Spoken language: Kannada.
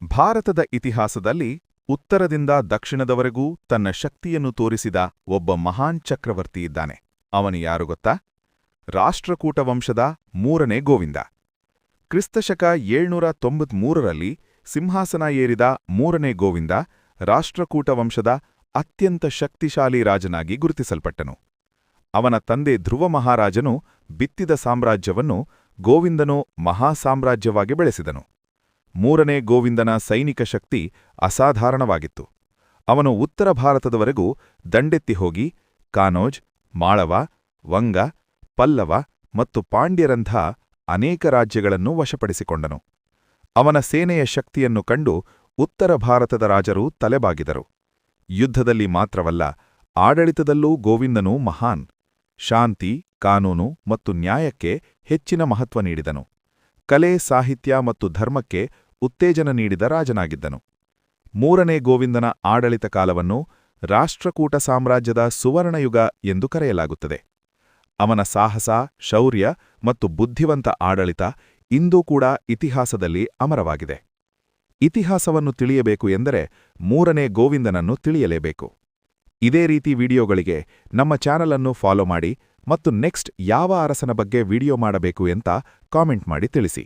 ಭಾರತದ ಇತಿಹಾಸದಲ್ಲಿ ಉತ್ತರದಿಂದ ದಕ್ಷಿಣದವರೆಗೂ ತನ್ನ ಶಕ್ತಿಯನ್ನು ತೋರಿಸಿದ ಒಬ್ಬ ಮಹಾನ್ ಚಕ್ರವರ್ತಿ ಇದ್ದಾನೆ. ಅವನು ಯಾರು ಗೊತ್ತಾ? ರಾಷ್ಟ್ರಕೂಟ ವಂಶದ 3ನೇ ಗೋವಿಂದ. ಕ್ರಿಸ್ತಶಕ 793ರಲ್ಲಿ ಸಿಂಹಾಸನ ಏರಿದ 3ನೇ ಗೋವಿಂದ ರಾಷ್ಟ್ರಕೂಟ ವಂಶದ ಅತ್ಯಂತ ಶಕ್ತಿಶಾಲಿ ರಾಜನಾಗಿ ಗುರುತಿಸಲ್ಪಟ್ಟನು. ಅವನ ತಂದೆ ಧ್ರುವ ಮಹಾರಾಜನು ಬಿತ್ತಿದ ಸಾಮ್ರಾಜ್ಯವನ್ನು ಗೋವಿಂದನು ಮಹಾಸಾಮ್ರಾಜ್ಯವಾಗಿ ಬೆಳೆಸಿದನು. 3ನೇ ಗೋವಿಂದನ ಸೈನಿಕ ಶಕ್ತಿ ಅಸಾಧಾರಣವಾಗಿತ್ತು. ಅವನು ಉತ್ತರ ಭಾರತದವರೆಗೂ ದಂಡೆತ್ತಿ ಹೋಗಿ ಕಾನೋಜ್, ಮಾಳವ, ವಂಗ, ಪಲ್ಲವ ಮತ್ತು ಪಾಂಡ್ಯರಂಥ ಅನೇಕ ರಾಜ್ಯಗಳನ್ನು ವಶಪಡಿಸಿಕೊಂಡನು. ಅವನ ಸೇನೆಯ ಶಕ್ತಿಯನ್ನು ಕಂಡು ಉತ್ತರ ಭಾರತದ ರಾಜರು ತಲೆಬಾಗಿದರು. ಯುದ್ಧದಲ್ಲಿ ಮಾತ್ರವಲ್ಲ, ಆಡಳಿತದಲ್ಲೂ ಗೋವಿಂದನು ಮಹಾನ್. ಶಾಂತಿ, ಕಾನೂನು ಮತ್ತು ನ್ಯಾಯಕ್ಕೆ ಹೆಚ್ಚಿನ ಮಹತ್ವ ನೀಡಿದನು. ಕಲೆ, ಸಾಹಿತ್ಯ ಮತ್ತು ಧರ್ಮಕ್ಕೆ ಉತ್ತೇಜನ ನೀಡಿದ ರಾಜನಾಗಿದ್ದನು. 3ನೇ ಗೋವಿಂದನ ಆಡಳಿತ ಕಾಲವನ್ನು ರಾಷ್ಟ್ರಕೂಟ ಸಾಮ್ರಾಜ್ಯದ ಸುವರ್ಣಯುಗ ಎಂದು ಕರೆಯಲಾಗುತ್ತದೆ. ಅವನ ಸಾಹಸ, ಶೌರ್ಯ ಮತ್ತು ಬುದ್ಧಿವಂತ ಆಡಳಿತ ಇಂದೂ ಕೂಡ ಇತಿಹಾಸದಲ್ಲಿ ಅಮರವಾಗಿದೆ. ಇತಿಹಾಸವನ್ನು ತಿಳಿಯಬೇಕು ಎಂದರೆ 3ನೇ ಗೋವಿಂದನನ್ನು ತಿಳಿಯಲೇಬೇಕು. ಇದೇ ರೀತಿ ವಿಡಿಯೋಗಳಿಗೆ ನಮ್ಮ ಚಾನಲ್ ಅನ್ನು ಫಾಲೋ ಮಾಡಿ ಮತ್ತು ನೆಕ್ಸ್ಟ್ ಯಾವ ಅರಸನ ಬಗ್ಗೆ ವಿಡಿಯೋ ಮಾಡಬೇಕು ಅಂತ ಕಾಮೆಂಟ್ ಮಾಡಿ ತಿಳಿಸಿ.